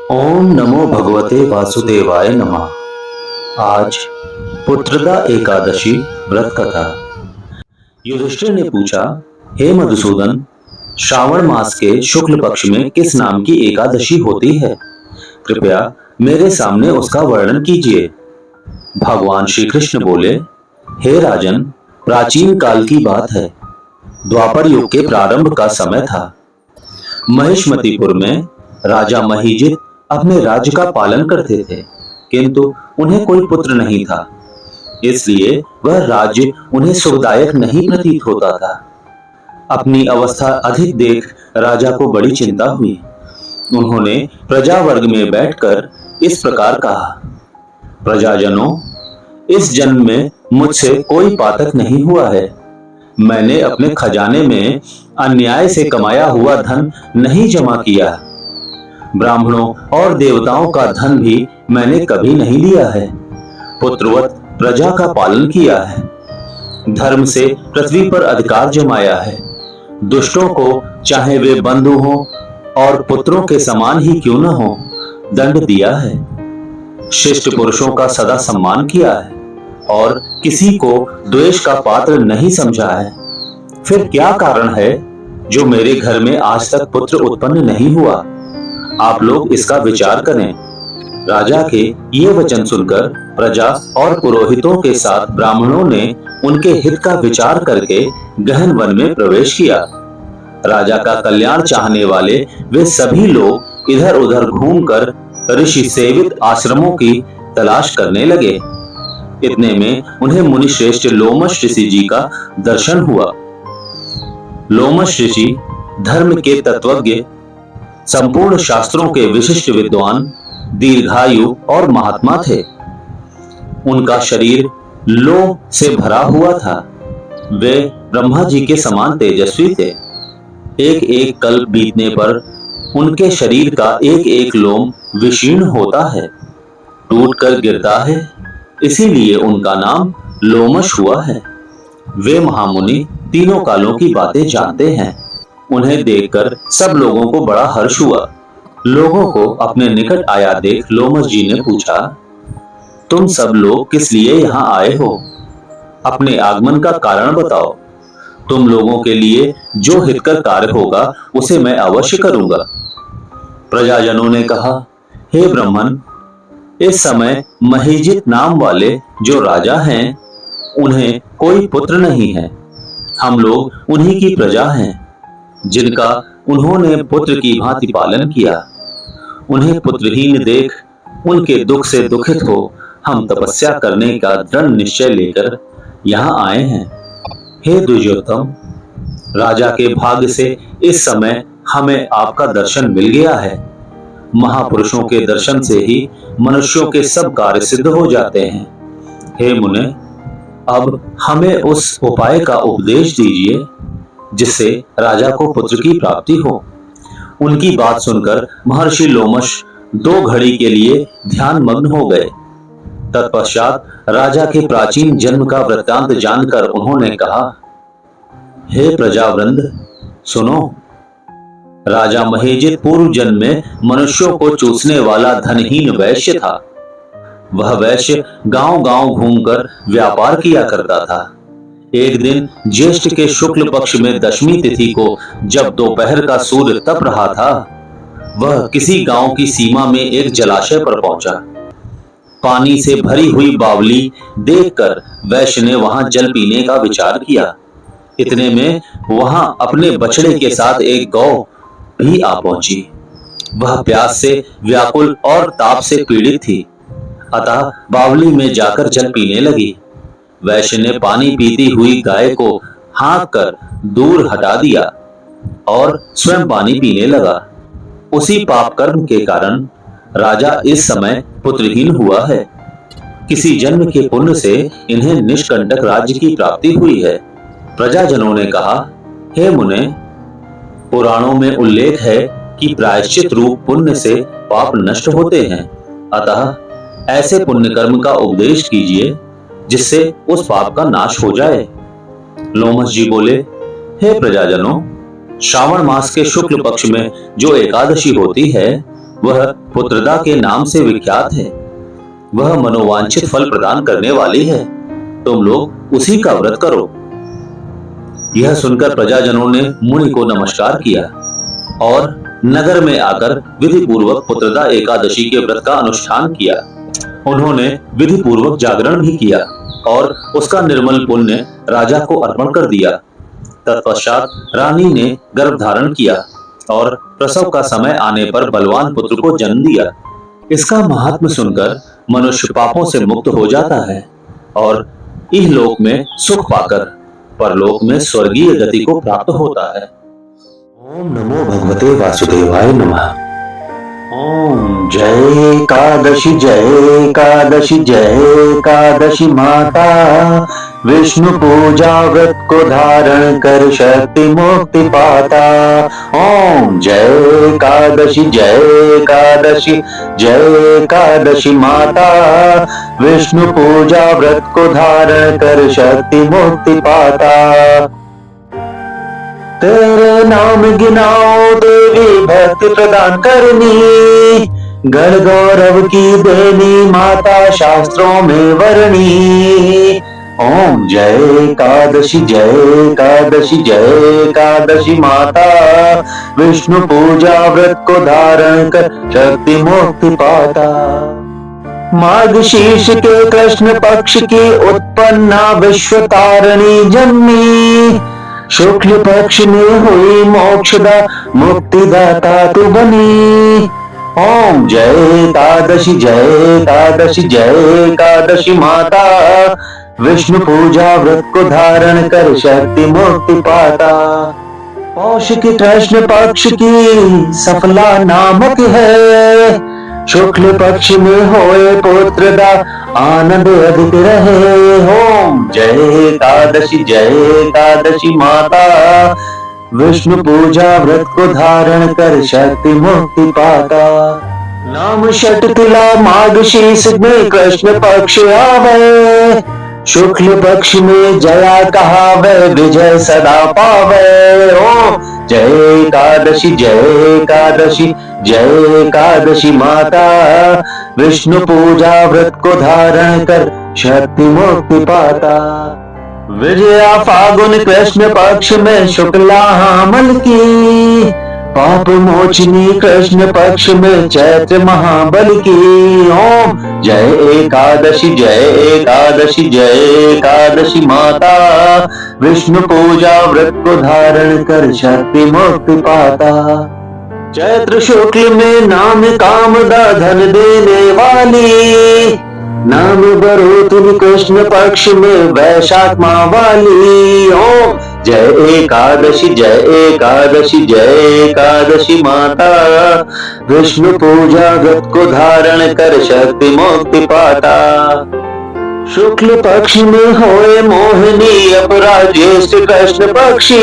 ओम नमो भगवते वासुदेवाय नमः। आज पुत्रदा एकादशी व्रत कथा। युधिष्ठिर ने पूछा, हे मधुसूदन, श्रावण मास के शुक्ल पक्ष में किस नाम की एकादशी होती है? कृपया मेरे सामने उसका वर्णन कीजिए। भगवान श्री कृष्ण बोले, हे राजन, प्राचीन काल की बात है। द्वापर युग के प्रारंभ का समय था। महिष्मतिपुर में राजा महीजित अपने राज्य का पालन करते थे, किंतु उन्हें कोई पुत्र नहीं था। इसलिए वह राज्य उन्हें सुखदायक नहीं प्रतीत होता था। अपनी अवस्था अधिक देख राजा को बड़ी चिंता हुई। उन्होंने प्रजा वर्ग में बैठकर इस प्रकार कहा, प्रजाजनों, इस जन्म में मुझसे कोई पातक नहीं हुआ है। मैंने अपने खजाने में अन्याय से कमाया हुआ धन नहीं जमा किया। ब्राह्मणों और देवताओं का धन भी मैंने कभी नहीं लिया है। पुत्रवत प्रजा का पालन किया है। धर्म से पृथ्वी पर अधिकार जमाया है। दुष्टों को, चाहे वे बंधु हों और पुत्रों के समान ही क्यों न हो, दंड दिया है। शिष्ट पुरुषों का सदा सम्मान किया है और किसी को द्वेष का पात्र नहीं समझा है। फिर क्या कारण है जो मेरे घर में आज तक पुत्र उत्पन्न नहीं हुआ? आप लोग इसका विचार करें। राजा के ये वचन सुनकर प्रजा और पुरोहितों के साथ ब्राह्मणों ने उनके हित का विचार करके गहन वन में प्रवेश किया। राजा का कल्याण चाहने वाले वे सभी लोग इधर उधर घूमकर ऋषि सेवित आश्रमों की तलाश करने लगे। इतने में उन्हें मुनि श्रेष्ठ लोमश ऋषि जी का दर्शन हुआ। लोमश ऋषि धर्म के तत्वज्ञ, संपूर्ण शास्त्रों के विशिष्ट विद्वान, दीर्घायु और महात्मा थे। उनका शरीर लोह से भरा हुआ था। वे ब्रह्मा जी के समान तेजस्वी थे। एक एक कल्प बीतने पर उनके शरीर का एक एक लोम विशीर्ण होता है, टूटकर गिरता है। इसीलिए उनका नाम लोमश हुआ है। वे महामुनि तीनों कालों की बातें जानते हैं। उन्हें देखकर सब लोगों को बड़ा हर्ष हुआ। लोगों को अपने निकट आया देख लोमश जी ने पूछा, तुम सब लोग किस लिए यहाँ आए हो? अपने आगमन का कारण बताओ। तुम लोगों के लिए जो हितकर कार्य होगा उसे मैं अवश्य करूंगा। प्रजाजनों ने कहा, हे ब्राह्मण, इस समय महीजित नाम वाले जो राजा हैं, उन्हें कोई पुत्र नहीं है। हम लोग उन्हीं की प्रजा हैं, जिनका उन्होंने पुत्र की भांति पालन किया। उन्हें पुत्रहीन देख उनके दुख से दुखित हो हम तपस्या करने का दृढ़ निश्चय लेकर यहाँ आए हैं। हे द्विजोत्तम, राजा के भाग्य से इस समय हमें आपका दर्शन मिल गया है। महापुरुषों के दर्शन से ही मनुष्यों के सब कार्य सिद्ध हो जाते हैं। हे मुने, अब हमें उस उपाय का उपदेश दीजिए जिससे राजा को पुत्र की प्राप्ति हो। उनकी बात सुनकर महर्षि लोमश 2 घड़ी के लिए ध्यान मग्न हो गए। तत्पश्चात राजा के प्राचीन जन्म का वृत्तांत जानकर उन्होंने कहा, हे प्रजावृंद, सुनो। राजा महीजित पूर्व जन्म में मनुष्यों को चूसने वाला धनहीन वैश्य था। वह वैश्य गांव-गांव घूमकर व्यापार किया करता था। एक दिन ज्येष्ठ के शुक्ल पक्ष में दशमी तिथि को जब दोपहर का सूर्य तप रहा था, वह किसी गांव की सीमा में एक जलाशय पर पहुंचा। पानी से भरी हुई बावली देखकर वैश्य ने वहां जल पीने का विचार किया। इतने में वहां अपने बछड़े के साथ एक गौ भी आ पहुंची। वह प्यास से व्याकुल और ताप से पीड़ित थी, अतः बावली में जाकर जल पीने लगी। वैश्य ने पानी पीती हुई गाय को हाँक कर दूर हटा दिया और स्वयं पानी पीने लगा। उसी पाप कर्म के कारण राजा इस समय पुत्रहीन हुआ है। किसी जन्म के पुण्य से इन्हें निष्कंटक राज्य की प्राप्ति हुई है। प्रजाजनों ने कहा, हे मुने, पुराणों में उल्लेख है कि प्रायश्चित रूप पुण्य से पाप नष्ट होते हैं। अतः ऐसे पुण्य कर्म का उपदेश कीजिए जिससे उस पाप का नाश हो जाए। लोमश जी बोले, हे प्रजाजनों, श्रावण मास के शुक्ल पक्ष में जो एकादशी होती है वह पुत्रदा के नाम से विख्यात है। वह मनोवांछित फल प्रदान करने वाली है। तुम लोग उसी का व्रत करो। यह सुनकर प्रजाजनों ने मुनि को नमस्कार किया और नगर में आकर विधि पूर्वक पुत्रदा एकादशी के व्रत का अनुष्ठान किया। उन्होंने विधि पूर्वक जागरण भी किया और उसका निर्मल पुण्य राजा को अर्पण कर दिया। तत्पश्चात रानी ने गर्भ धारण किया और प्रसव का समय आने पर बलवान पुत्र को जन्म दिया। इसका महात्म्य सुनकर मनुष्य पापों से मुक्त हो जाता है और इहलोक में सुख पाकर परलोक में स्वर्गीय गति को प्राप्त होता है। ओम नमो भगवते वासुदेवाय नमः। ओम जय एकादशी जय एकादशी जय एकादशी माता, विष्णु पूजा व्रत को धारण कर शक्ति मुक्ति पाता। ओम जय एकादशी जय एकादशी जय एकादशी माता, विष्णु पूजा व्रत को धारण कर शक्ति मुक्ति पाता। तेरे नाम गिनाओ देवी भक्ति प्रदान करनी, गण गौरव की देनी माता शास्त्रों में वर्णी। ओम जय एकादशी जय एकादशी जय एकादशी माता, विष्णु पूजा व्रत को धारण कर शक्ति मुक्ति पाता। मार्गशीर्ष के कृष्ण पक्ष की उत्पन्ना विश्व तारिणी जन्मी, शुक्ल पक्ष में हुई मोक्षदा मुक्तिदाता तू बनी। ओम जय एकादशी जय एकादशी जय एकादशी माता, विष्णु पूजा व्रत को धारण कर शक्ति मुक्ति पाता। पौष की कृष्ण पक्ष की सफला नामक है, शुक्ल पक्ष में होए पुत्रदा आनंद अधिक रहे। ओम जय एकादशी माता, विष्णु पूजा व्रत को धारण कर शक्ति मुक्ति पाता। नाम षट तिला मार्गशीर्ष में कृष्ण पक्ष आवे, शुक्ल पक्ष में जया कहावे विजय सदा पावे। ओम जय एकादशी जय एकादशी माता, विष्णु पूजा व्रत को धारण कर शक्ति मुक्ति पाता। विजया फागुन कृष्ण पक्ष में शुक्ला हामल की, पाप मोचनी कृष्ण पक्ष में चैत्र महाबल की। ओम जय एकादशी जय एकादशी माता, विष्णु पूजा व्रत को धारण कर शक्ति मुक्ति पाता। चैत्र शुक्ल में नाम कामदा धन देने वाली, नाम बरोतुल कृष्ण पक्ष में वैशाख माह वाली। ओम जय एकादशी जय एकादशी माता, विष्णु पूजा व्रत को धारण कर शक्ति मुक्ति पाता। शुक्ल पक्ष में होए मोहिनी अपराध ज्येष्ठ कृष्ण पक्षी,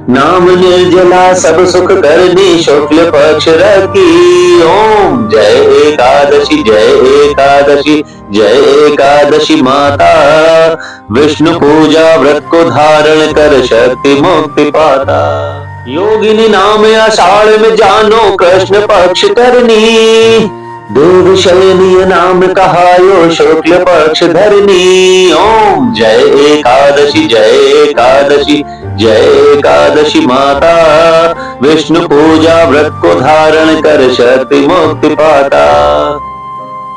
नाम निर्जला सब सुख करनी शुक्ल पक्ष रखी। ओम जय एकादशी माता, विष्णु पूजा व्रत को धारण कर शक्ति मुक्ति पाता। योगिनी नाम आषाढ़ में जानो कृष्ण पक्ष करनी, देव शयनीय नाम कहायो शुक्ल पक्ष धरनी। ओम जय एकादशी माता, विष्णु पूजा व्रत को धारण कर शक्ति मुक्ति पाता।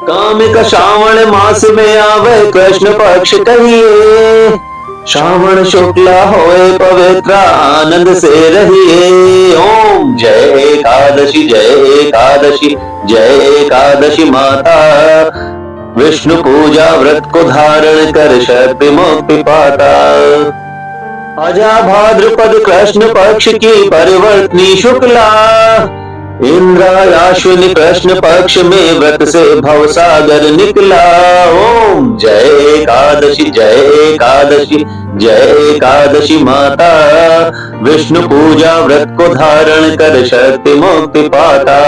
कामिक श्रावण मास में आवे कृष्ण पक्ष कहिए, श्रावण शुक्ला होए पवित्र आनंद से रहिए। ओम जय एकादशी माता, विष्णु पूजा व्रत को धारण कर शक्ति मुक्ति पाता। अजा भाद्रपद कृष्ण पक्ष की परिवर्तनी शुक्ला, इंद्रायाश्विनी कृष्ण पक्ष में व्रत से भवसागर निकला। ओम जय एकादशी माता, विष्णु पूजा व्रत को धारण कर शक्ति मुक्ति पाता।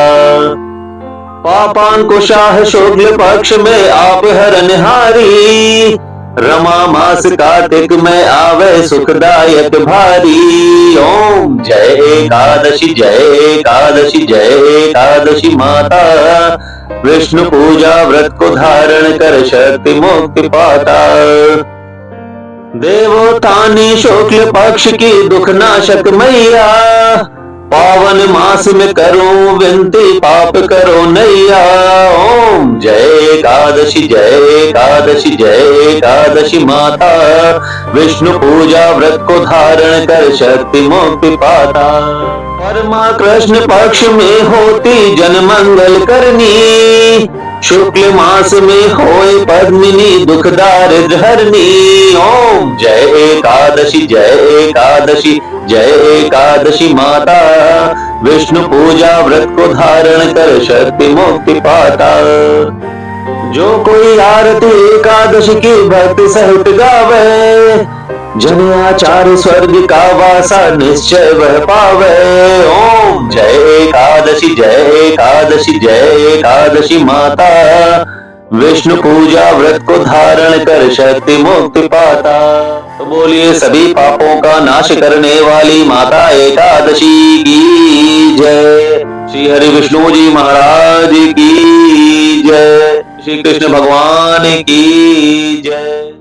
पापांकुशाह शुक्ल पक्ष में आप हरनहारी, रमा मास कार्तिक में आवे सुखदायक भारी। ओम जय एकादशी जय एकादशी जय एकादशी माता, विष्णु पूजा व्रत को धारण कर शक्ति मुक्ति पाता। देवोत्थानी शुक्ल पक्ष की दुख नाशक मैया, पावन मास में करूं विनती पाप करो नैया। ओम जय एकादशी जय एकादशी जय एकादशी माता, विष्णु पूजा व्रत को धारण कर शक्ति मुक्ति पाता। परमा कृष्ण पक्ष में होती जन मंगल करनी, शुक्ल मास में होए पद्मिनी दुख दारिद्र हरनी। ओम जय एकादशी जय एकादशी जय एकादशी माता, विष्णु पूजा व्रत को धारण कर शक्ति मुक्ति पाता। जो कोई आरती एकादशी की भक्ति सहित गावे, जन आचार्य स्वर्ग का वासा निश्चय वह पावे। ओम जय एकादशी जय एकादशी जय एकादशी माता, विष्णु पूजा व्रत को धारण कर शक्ति मुक्ति पाता। तो बोलिए सभी पापों का नाश करने वाली माता एकादशी की जय। श्री हरि विष्णु जी महाराज की जय। श्री कृष्ण भगवान की जय।